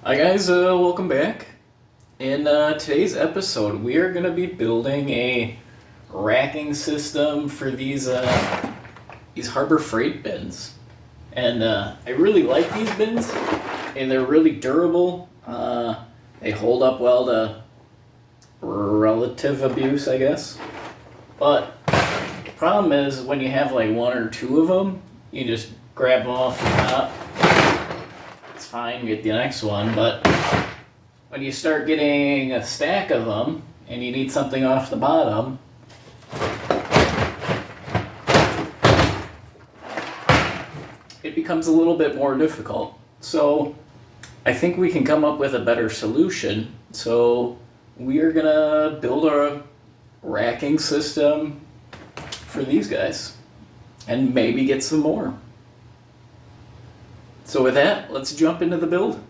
Hi guys, welcome back. In today's episode, we are going to be building a racking system for these Harbor Freight bins, and I really like these bins, and they're really durable. They hold up well to relative abuse, I guess. But the problem is when you have like one or two of them, you just grab them off the top. It's fine, get the next one, but when you start getting a stack of them and you need something off the bottom, it becomes a little bit more difficult. So I think we can come up with a better solution. So we are gonna build a racking system for these guys and maybe get some more. So with that, let's jump into the build.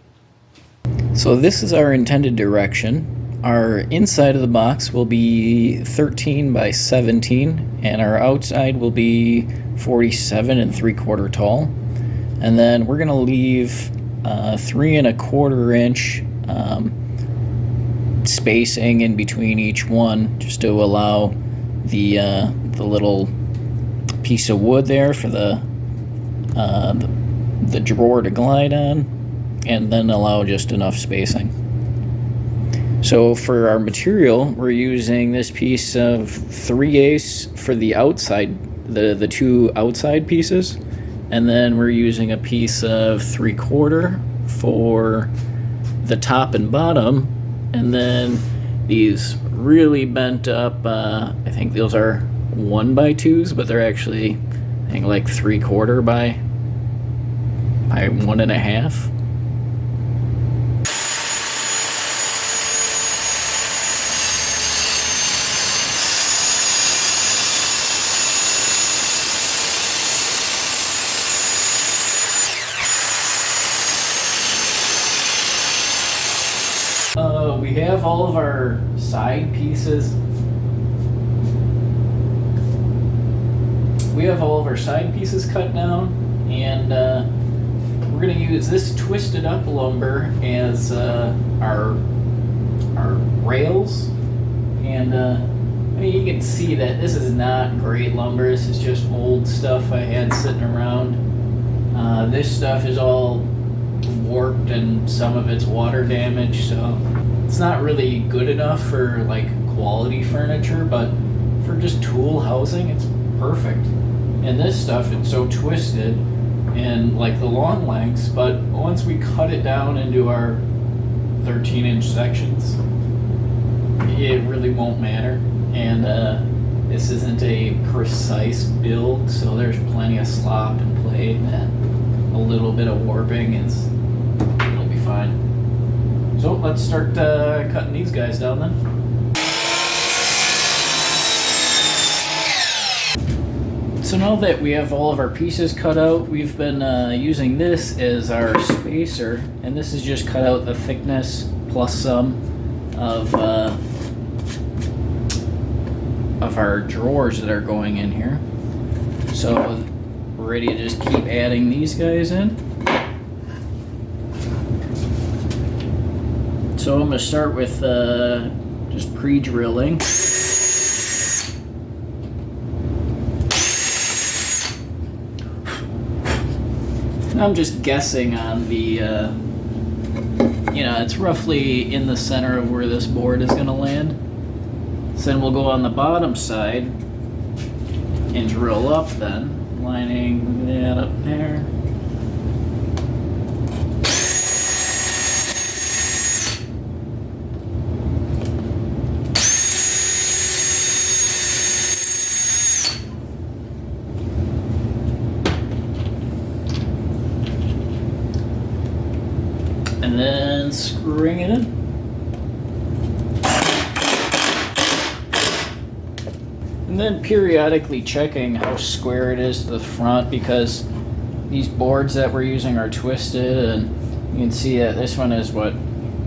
So this is our intended direction. Our inside of the box will be 13 by 17 and our outside will be 47 and 3/4 tall. And then we're gonna leave 3 1/4 inch spacing in between each one, just to allow the little piece of wood there for the drawer to glide on, and then allow just enough spacing. So for our material, we're using this piece of 3/8 for the outside, the two outside pieces, and then we're using a piece of 3/4 for the top and bottom, and then these really bent up, I think those are 1x2s, but they're actually, I think, like 3/4 by 1.5. We have all of our side pieces. We have all of our side pieces cut down, and we're going to use this twisted up lumber as our rails. And I mean, you can see that this is not great lumber. This is just old stuff I had sitting around. This stuff is all warped and some of it's water damaged, so it's not really good enough for like quality furniture, but for just tool housing, it's perfect. And this stuff, it's so twisted and like the long lengths, but once we cut it down into our 13-inch sections, it really won't matter. And this isn't a precise build, so there's plenty of slop and play, and a little bit of warping it'll be fine. So let's start cutting these guys down then. So now that we have all of our pieces cut out, we've been using this as our spacer, and this is just cut out the thickness plus some of our drawers that are going in here. So we're ready to just keep adding these guys in. So I'm going to start with just pre-drilling. I'm just guessing on the, it's roughly in the center of where this board is going to land. So then we'll go on the bottom side and drill up then, lining that up there. And then screwing it in. And then periodically checking how square it is to the front, because these boards that we're using are twisted, and you can see that this one is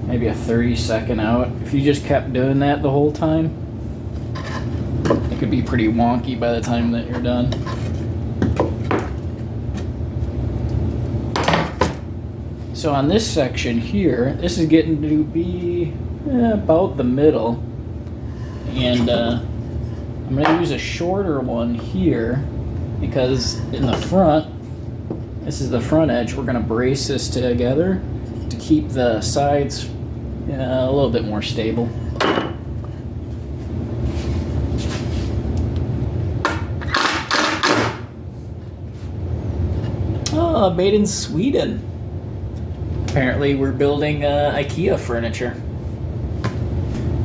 maybe a 30-second out. If you just kept doing that the whole time, it could be pretty wonky by the time that you're done. So on this section here, this is getting to be about the middle. And I'm going to use a shorter one here because in the front, this is the front edge, we're going to brace this together to keep the sides a little bit more stable. Oh, made in Sweden. Apparently we're building IKEA furniture.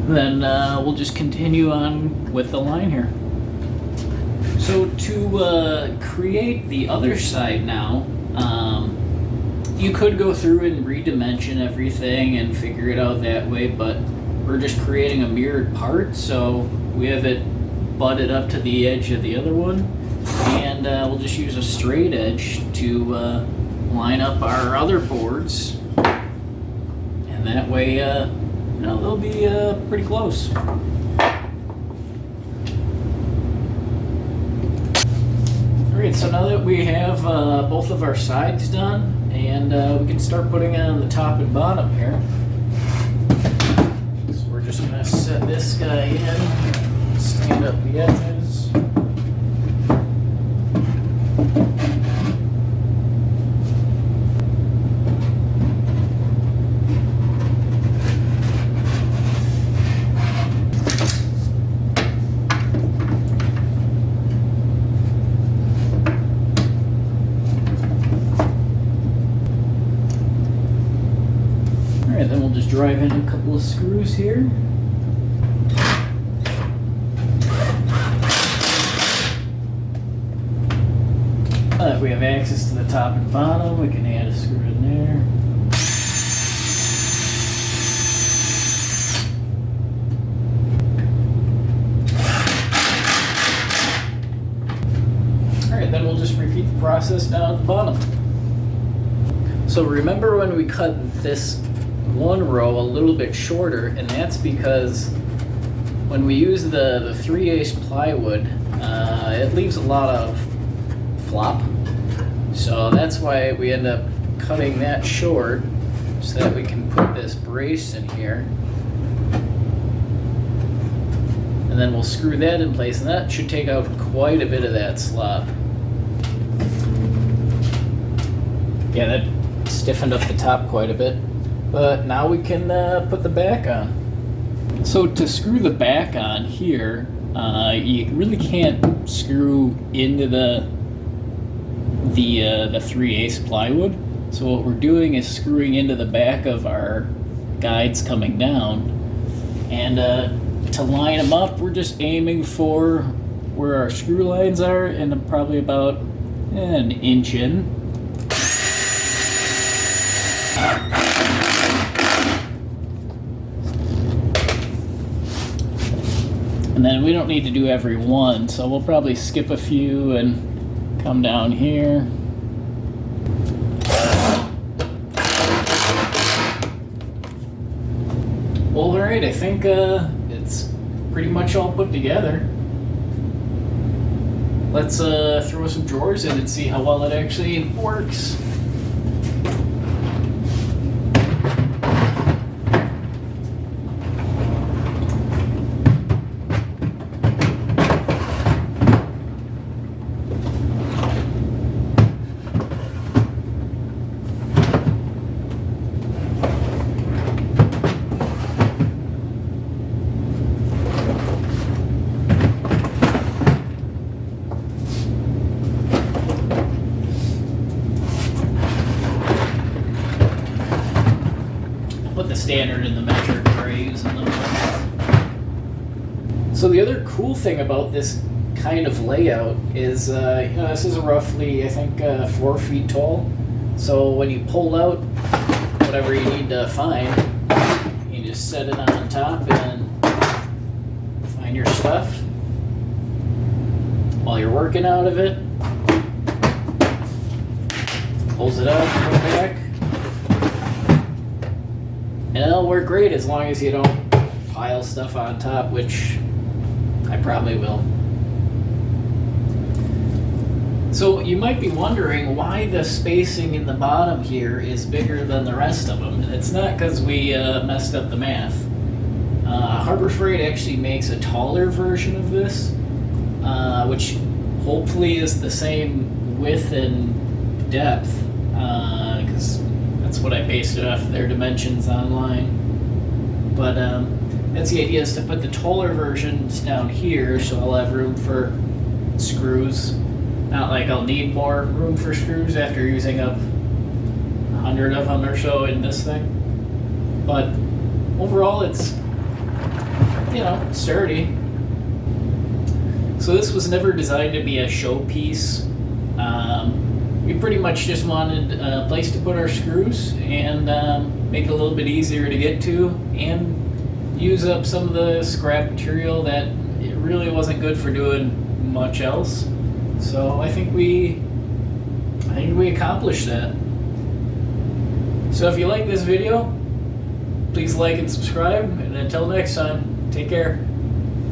Then we'll just continue on with the line here. So to create the other side now, you could go through and redimension everything and figure it out that way, but we're just creating a mirrored part, so we have it butted up to the edge of the other one, and we'll just use a straight edge to line up our other boards, and that way they'll be pretty close. Alright, so now that we have both of our sides done, and we can start putting on the top and bottom here. So we're just going to set this guy in, stand up the edges. Alright, then we'll just drive in a couple of screws here. If we have access to the top and bottom, we can add a screw in there. Alright, then we'll just repeat the process down at the bottom. So remember when we cut this one row a little bit shorter, and that's because when we use the 3/8 plywood, it leaves a lot of flop. So that's why we end up cutting that short so that we can put this brace in here. And then we'll screw that in place, and that should take out quite a bit of that slop. Yeah, that stiffened up the top quite a bit. But now we can put the back on. So to screw the back on here, you really can't screw into the 3/8 plywood. So what we're doing is screwing into the back of our guides coming down, and to line them up, we're just aiming for where our screw lines are, and probably about an inch in. And then we don't need to do every one, so we'll probably skip a few and come down here. Well, alright, I think it's pretty much all put together. Let's throw some drawers in and see how well it actually works. Put the standard in the metric trays and so the other cool thing about this kind of layout is, this is roughly, I think, 4 feet tall. So when you pull out whatever you need to find, you just set it on top and find your stuff while you're working out of it. Pulls it out, go back. And it'll work great as long as you don't pile stuff on top, which I probably will. So you might be wondering why the spacing in the bottom here is bigger than the rest of them. And it's not because we messed up the math. Harbor Freight actually makes a taller version of this, which hopefully is the same width and depth, because that's what I based it off of their dimensions online. But that's the idea, is to put the taller versions down here so I'll have room for screws. Not like I'll need more room for screws after using up 100 of them or so in this thing. But overall it's, sturdy. So this was never designed to be a showpiece. We pretty much just wanted a place to put our screws and make it a little bit easier to get to and use up some of the scrap material that it really wasn't good for doing much else. So I think we accomplished that. So if you like this video, please like and subscribe, and until next time, take care.